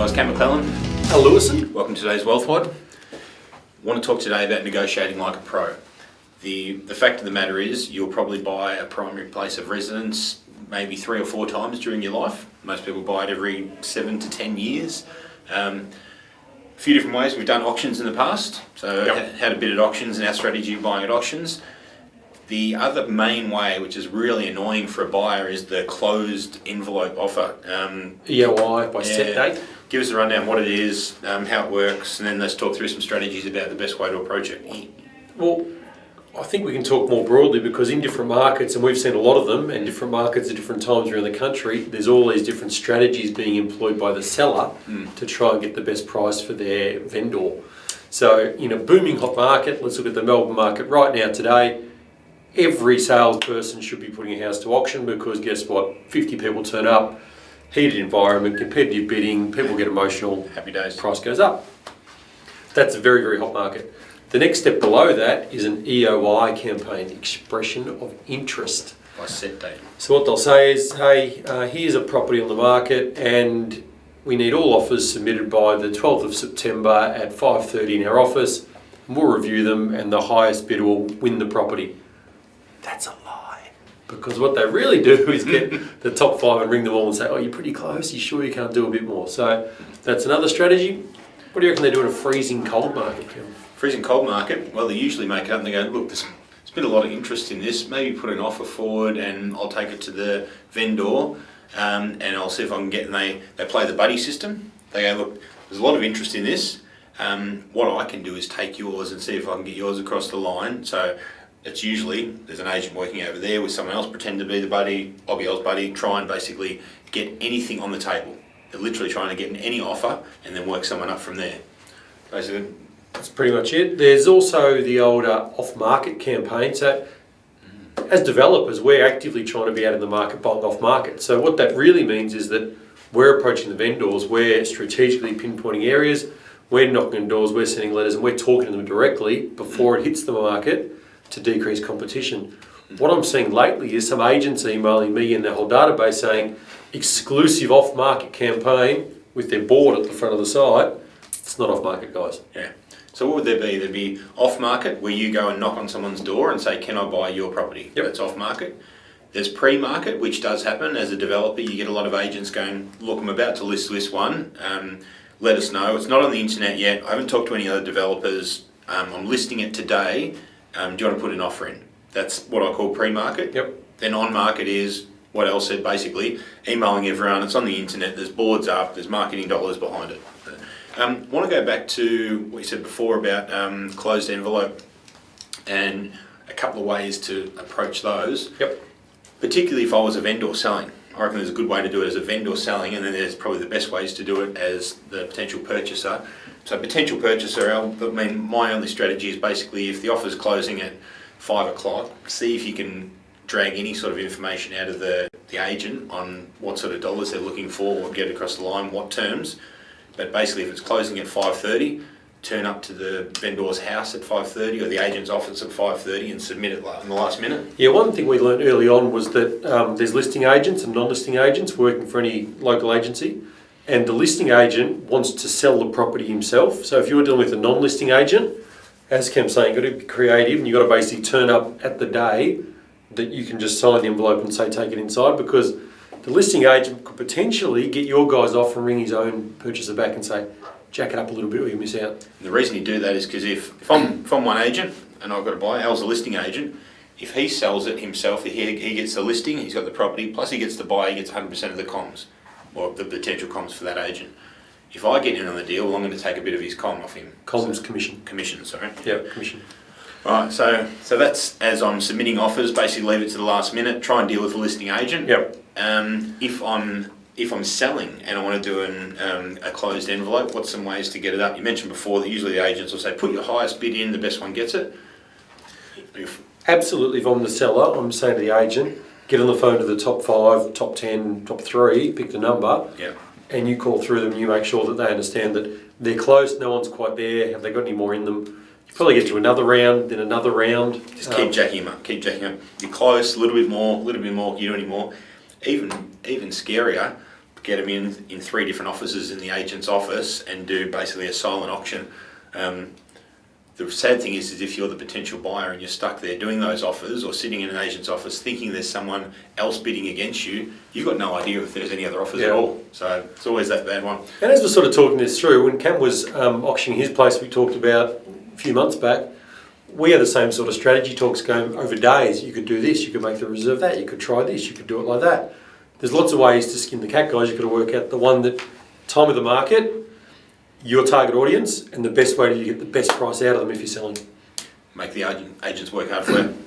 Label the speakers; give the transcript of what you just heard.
Speaker 1: Guys, Cam McClellan.
Speaker 2: Al Lewison.
Speaker 1: Welcome to today's Wealth WOD. I want to talk today about negotiating like a pro. The fact of the matter is you'll probably buy a primary place of residence maybe 3 or 4 times during your life. Most people buy it every 7 to 10 years. A few different ways. We've done auctions in the past, so had a bit at auctions and our strategy of buying at auctions. The other main way, which is really annoying for a buyer, is the closed envelope offer.
Speaker 2: EOI by set date.
Speaker 1: Give us a rundown what it is, how it works, and then let's talk through some strategies about the best way to approach it.
Speaker 2: Well, I think we can talk more broadly because in different markets, and we've seen a lot of them, and different markets at different times around the country, there's all these different strategies being employed by the seller to try and get the best price for their vendor. So in a booming hot market, let's look at the Melbourne market right now today, every salesperson should be putting a house to auction because guess what, 50 people turn up, heated environment, competitive bidding, people get emotional,
Speaker 1: happy days,
Speaker 2: price goes up. That's a very, very hot market. The next step below that is an EOI campaign, expression of interest.
Speaker 1: By set date.
Speaker 2: So what they'll say is, hey, here's a property on the market and we need all offers submitted by the 12th of September at 5:30 in our office. We'll review them and the highest bidder will win the property. That's a lie. Because what they really do is get the top 5 and ring them all and say, oh, you're pretty close, you sure you can't do a bit more? So that's another strategy. What do you reckon they do in a freezing cold market, Kim?
Speaker 1: Freezing cold market, well, they usually make it up and they go, look, there's been a lot of interest in this, maybe put an offer forward and I'll take it to the vendor and I'll see if I can get, and they play the buddy system. They go, look, there's a lot of interest in this. What I can do is take yours and see if I can get yours across the line. So it's usually, there's an agent working over there with someone else, pretend to be the buddy, I'll be L's buddy, try and basically get anything on the table. They're literally trying to get any offer and then work someone up from there. Basically,
Speaker 2: that's pretty much it. There's also the old off-market campaign. So as developers, we're actively trying to be out in the market buying off-market. So what that really means is that we're approaching the vendors, we're strategically pinpointing areas, we're knocking on doors, we're sending letters, and we're talking to them directly before it hits the market to decrease competition. What I'm seeing lately is some agents emailing me and their whole database saying exclusive off-market campaign with their board at the front of the site. It's not off-market, guys.
Speaker 1: Yeah. So what would there be? There'd be off-market, where you go and knock on someone's door and say, can I buy your property?
Speaker 2: Yep.
Speaker 1: That's off-market. There's pre-market, which does happen. As a developer, you get a lot of agents going, look, I'm about to list this one. Let us know. It's not on the internet yet. I haven't talked to any other developers. I'm listing it today. Do you want to put an offer in? That's what I call pre-market.
Speaker 2: Yep.
Speaker 1: Then on-market is what Elle said, basically, emailing everyone. It's on the internet. There's boards up. There's marketing dollars behind it. I want to go back to what you said before about closed envelope and a couple of ways to approach those.
Speaker 2: Yep.
Speaker 1: Particularly if I was a vendor selling. I reckon there's a good way to do it as a vendor selling, and then there's probably the best ways to do it as the potential purchaser. So potential purchaser, I mean, my only strategy is basically if the offer's closing at 5 o'clock, see if you can drag any sort of information out of the agent on what sort of dollars they're looking for, what get across the line, what terms. But basically, if it's closing at 5:30, turn up to the vendor's house at 5:30 or the agent's office at 5:30 and submit it in the last minute.
Speaker 2: Yeah, one thing we learned early on was that there's listing agents and non-listing agents working for any local agency, and the listing agent wants to sell the property himself. So if you're dealing with a non-listing agent, as Cam's saying, you've got to be creative and you've got to basically turn up at the day that you can just sign the envelope and say take it inside, because the listing agent could potentially get your guys off and ring his own purchaser back and say, jack it up a little bit or you miss out.
Speaker 1: And the reason you do that is because if I'm one agent and I've got to buy, Al's a listing agent, if he sells it himself, he gets the listing, he's got the property, plus he gets the buy, he gets 100% of the comms, or the potential comms for that agent. If I get in on the deal, I'm going to take a bit of his comm off him.
Speaker 2: Comms, commission.
Speaker 1: Commission, sorry.
Speaker 2: Yeah, commission.
Speaker 1: Right, so that's as I'm submitting offers, basically leave it to the last minute, try and deal with the listing agent.
Speaker 2: Yep.
Speaker 1: If I'm selling and I want to do a closed envelope, what's some ways to get it up? You mentioned before that usually the agents will say, put your highest bid in, the best one gets it.
Speaker 2: Absolutely, if I'm the seller, I'm saying to the agent, get on the phone to the top 5, top 10, top 3, pick the number, and you call through them and you make sure that they understand that they're close, no one's quite there, have they got any more in them? You probably get to another round, then another round.
Speaker 1: Just keep jacking them up, You're close, a little bit more, you do any more. Even scarier, get them in 3 different offices in the agent's office and do basically a silent auction. The sad thing is if you're the potential buyer and you're stuck there doing those offers or sitting in an agent's office thinking there's someone else bidding against you, you've got no idea if there's any other offers at all. So it's always that bad one.
Speaker 2: And as we're sort of talking this through, when Cam was auctioning his place we talked about a few months back, we had the same sort of strategy talks going over days. You could do this, you could make the reserve that, you could try this, you could do it like that. There's lots of ways to skin the cat, guys. You've got to work out the one that, time of the market, your target audience, and the best way to get the best price out of them if you're selling.
Speaker 1: Make the agents work hard for you.